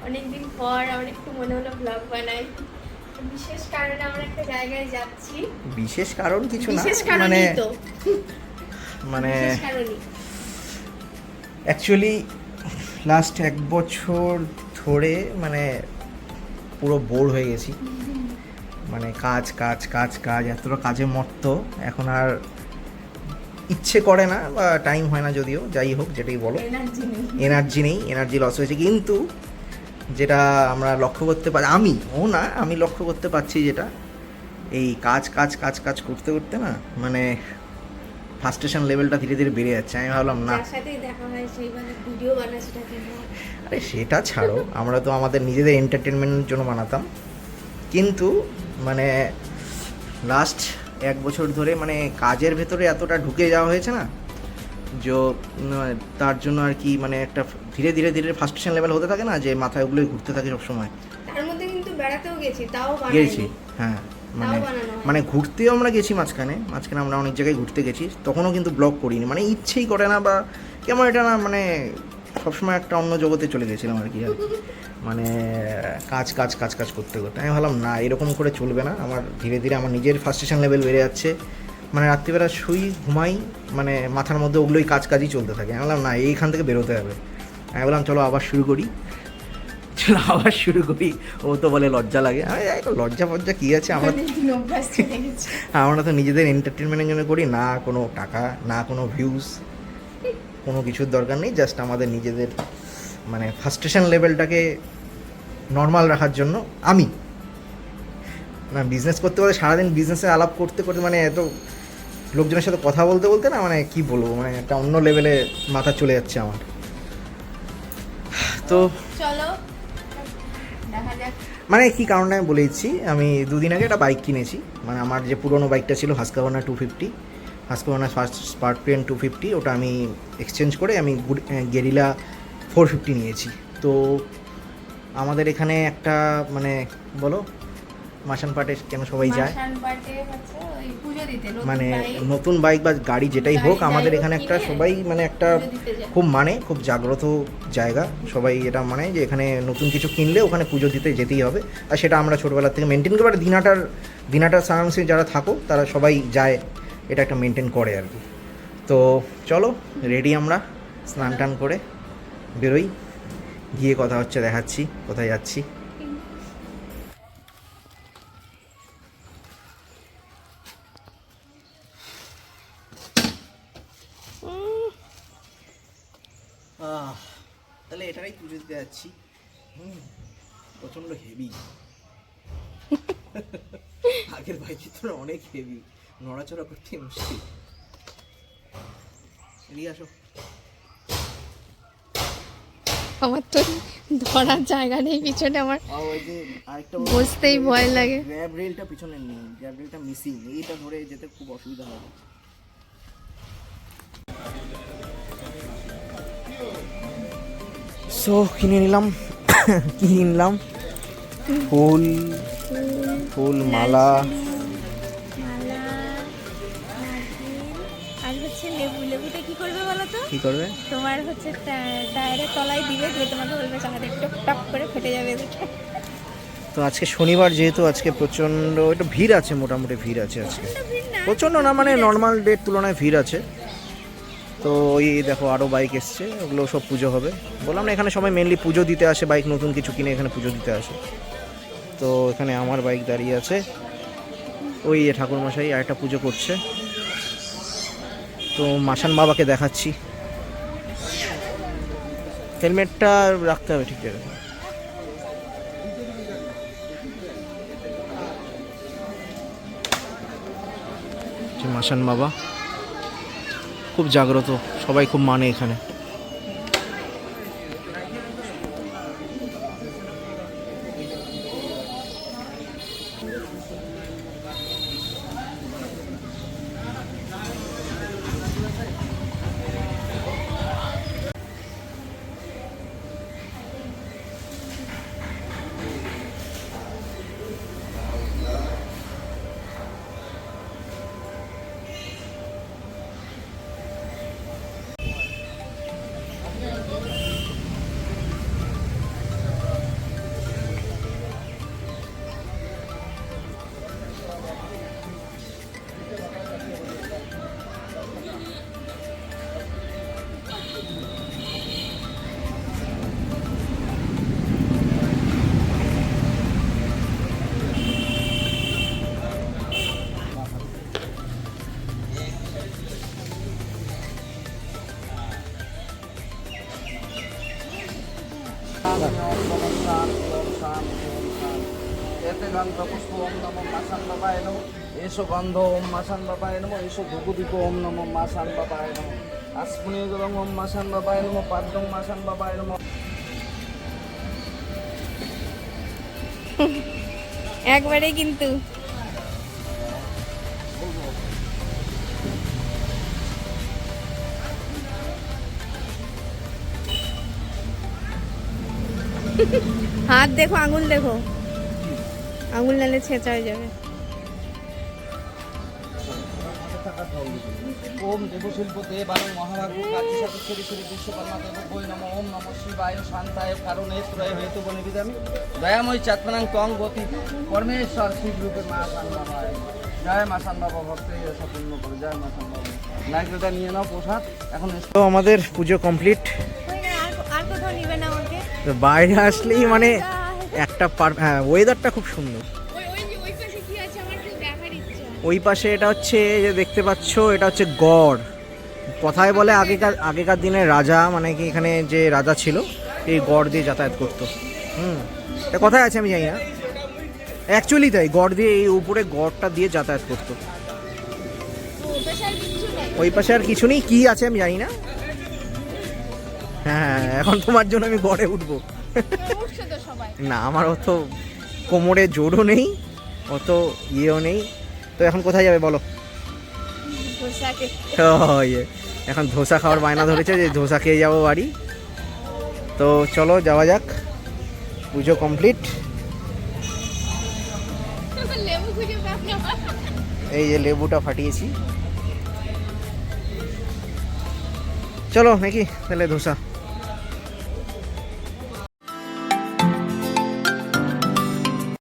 অনেকদিন পর আমার একটু মনে হলো ব্লগ বানাই। বিশেষ কারণে আমরা একটা জায়গায় যাচ্ছি। বিশেষ কারণ কিছু না, বিশেষ মানে কারণই তো মানে বিশেষ কারণই অ্যাকচুয়ালি লাস্ট 1 বছর ধরে মানে পুরো বোর হয়ে গেছি। মানে কাজ কাজ কাজ কাজ, এতটা কাজে মত্ত এখন আর ইচ্ছে করে না বা টাইম হয় না, যদিও যাই হোক যেটাই বলো, এনার্জি নেই। এনার্জি লস হয়েছে। কিন্তু যেটা আমরা লক্ষ্য করতে পারি, আমি লক্ষ্য করতে পারছি যেটা, এই কাজ কাজ কাজ কাজ করতে করতে না মানে ফার্স্টেশন লেভেলটা ধীরে ধীরে বেড়ে যাচ্ছে। আমি ভাবলাম না, যার সাথেই দেখা হয় সেই মানে ভিডিও বানাচ্ছে তাকে না। আরে সেটা ছাড়ো, আমরা তো আমাদের নিজেদের এন্টারটেনমেন্টের জন্য বানাতাম, কিন্তু মানে লাস্ট 1 বছর ধরে মানে কাজের ভেতরে এতটা ঢুকে যাওয়া হয়েছে না, যে তার জন্য আর কি মানে একটা ধীরে ধীরে ধীরে ফার্স্টেশন লেভেল হতে থাকে না, যে মাথায় ওগুলোই ঘুরতে থাকে সবসময়। তার মধ্যে কিন্তু বেড়াতেও গেছি, তাও গেছি, বানাইনি। হ্যাঁ, তাও মানে বানানো হয়। মানে ঘুরতেও আমরা গেছি মাঝখানে আমরা অনেক জায়গায় ঘুরতে গেছি, তখনও কিন্তু ব্লগ করিনি, মানে ইচ্ছেই করে না, বা কেমন এটা না মানে সবসময় একটা অন্য জগতে চলে গেছিলাম আর কি মানে কাজ কাজ কাজ কাজ করতে করতে আমি ভাবলাম না, এরকম করে চলবে না। আমার ধীরে ধীরে আমার নিজের ফার্স্টেশন লেভেল বেড়ে যাচ্ছে, মানে রাত্রিবেলা শুই ঘুমাই মানে মাথার মধ্যে ওগুলোই কাজ কাজই চলতে থাকে। আমি বললাম না, এইখান থেকে বেরোতে হবে। আমি বললাম চলো আবার শুরু করি। ও তো বলে লজ্জা লাগে। লজ্জা ফজ্জা কী আছে, আমরা তো নিজেদের এন্টারটেনমেন্টের জন্য করি, না কোনো টাকা, না কোনো ভিউজ, কোনো কিছুর দরকার নেই, জাস্ট আমাদের নিজেদের মানে ফার্স্টেশন লেভেলটাকে নর্মাল রাখার জন্য। আমি না বিজনেস করতে বলতে সারাদিন বিজনেসে আলাপ করতে করতে মানে এত লোকজনের সাথে কথা বলতে বলতে না মানে কি বলবো, মানে একটা অন্য লেভেলে মাথা চলে যাচ্ছে আমার। তো চলো দেখা যাক। মানে কী কারণে আমি বলে দিচ্ছি, আমি 2 দিন আগে একটা বাইক কিনেছি। মানে আমার যে পুরোনো বাইকটা ছিল হাস্কাভার্না 250, হাস্কাভার্না স্পার্পিয়ান 250, ওটা আমি এক্সচেঞ্জ করে আমি গেরিলা 450 নিয়েছি। তো আমাদের এখানে একটা মানে বলো মাসানপাটে কেন সবাই যায়, মানে নতুন বাইক বা গাড়ি যেটাই হোক, আমাদের এখানে একটা সবাই মানে একটা খুব মানে খুব জাগ্রত জায়গা, সবাই এটা মানে যে এখানে নতুন কিছু কিনলে ওখানে পুজো দিতে যেতেই হবে। আর সেটা আমরা ছোটোবেলা থেকে মেনটেন করি, আর দিনাটার সারাংশে যারা থাকো তারা সবাই যায়, এটা একটা মেনটেন করে আর কি। তো চলো রেডি, আমরা স্নান টান করে বেরোই, গিয়ে কথা হচ্ছে, দেখাচ্ছি কোথায় যাচ্ছি। তাহলে এটাই পুজো দিতে যাচ্ছি। প্রচণ্ড হেভি, আগের বাইকে তো অনেক হেভি, নড়াচড়া করতে মুশকিল। এদিকে আসো। আমার তো ধরার জায়গা নেই পিছনে, আমার বসতেই ভয় লাগে। গ্র্যাব রেলটা পিছনে নেই, গ্র্যাব রেলটা মিসিং, এইটা ধরে যেতে খুব অসুবিধা হবে। সো কিনলাম ফুল মালা, আর হচ্ছে লেবুটা কি করবে বলো তো? কি করবে? তোমার হচ্ছে টায়ারের তলায় দিবে, দিয়ে তোমাকে বলবে চাকাটা একটু টপ করে ফেটে যাবে। তো আজকে শনিবার, যেহেতু আজকে প্রচণ্ড একটু ভিড় আছে, মোটামুটি ভিড় আছে আজকে, প্রচণ্ড না মানে নর্মাল ডের তুলনায় ভিড় আছে। তো ওই দেখো আরও বাইক এসছে, ওগুলো সব পুজো হবে। বললাম না, এখানে সবাই মেনলি পুজো দিতে আসে, বাইক নতুন কিছু কিনে এখানে পুজো দিতে আসে। তো এখানে আমার বাইক দাঁড়িয়ে আছে, ওই ঠাকুরমশাই আরেকটা পুজো করছে। তো মাসান বাবাকে দেখাচ্ছি, হেলমেটটা রাখতে হবে ঠিক আছে। মাসান বাবা খুব জাগ্রত, সবাই খুব মানে এখানে। শান্তি ওম নমঃ শান্তি ওম শান্তি ওম শান্তি এতে গন্ধ পুষ্প ওম নমঃ মাসান বাবায় নমঃ এসো গন্ধ ওম মাসান বাবায় নমঃ এসো ধূপদীপ ওম নমঃ মাসান বাবায় নমঃ আসমনীয় গরম ওম মাসান বাবায় নমঃ পাদ্যং মাসান বাবায় নমঃ। একবারে কিন্তু হাত দেখো, আঙুল দেখো, আঙুল নালে ছেঁচা হয়ে যাবে। ওম দেবশিল্প দেবানং মহাভাগ্য কার্যসাধুশ্বরী শ্রী বিশ্বকর্মা দেব বৈ নম ওম নমঃ শিবায় শান্তায় কারণে ত্রয় হেতু বনিবিদামি দয়াময় চাত্মনাং কং গতি পরমেশ্বর শিবরূপে মা শান বাবায় জয় মা শান বাবা ভক্ত সম্পূর্ণ করে জয় মা শান বাবা। নাইকটা নিয়ে নাও প্রসাদ এখন। তো আমাদের পুজো কমপ্লিট। আর কোথাও নিবে না আমাকে? তো বাইরে আসলেই মানে একটা হ্যাঁ, ওয়েদারটা খুব সুন্দর। ওই পাশে কি আছে আমার একটু দেখার ইচ্ছা। ওই পাশে এটা হচ্ছে যে দেখতে পাচ্ছ, এটা হচ্ছে গড়। কথায় বলে আগেকার দিনে রাজা, মানে কি এখানে যে রাজা ছিল এই গড় দিয়ে যাতায়াত করতো। এটা কথায় আছে, আমি জানি না, অ্যাকচুয়ালি তাই। গড় দিয়ে এই উপরে গড়টা দিয়ে যাতায়াত করতো। ওই পাশে আর কিছু নেই, কি আছে আমি জানি না। হ্যাঁ, এখন তোমার জন্য আমি গড়ে উঠবো। না, আমার অত কোমরে জোরও নেই, অত ইয়েও নেই। তো এখন কোথায় যাবে বলো? এখন ধোসা খাওয়ার বায়না ধরেছে যে ধোসা খেয়ে যাবো বাড়ি। তো চলো যাওয়া যাক। পুজো কমপ্লিট। এই যে লেবুটা ফাটিয়েছি। চলো নাকি তাহলে ধোসা।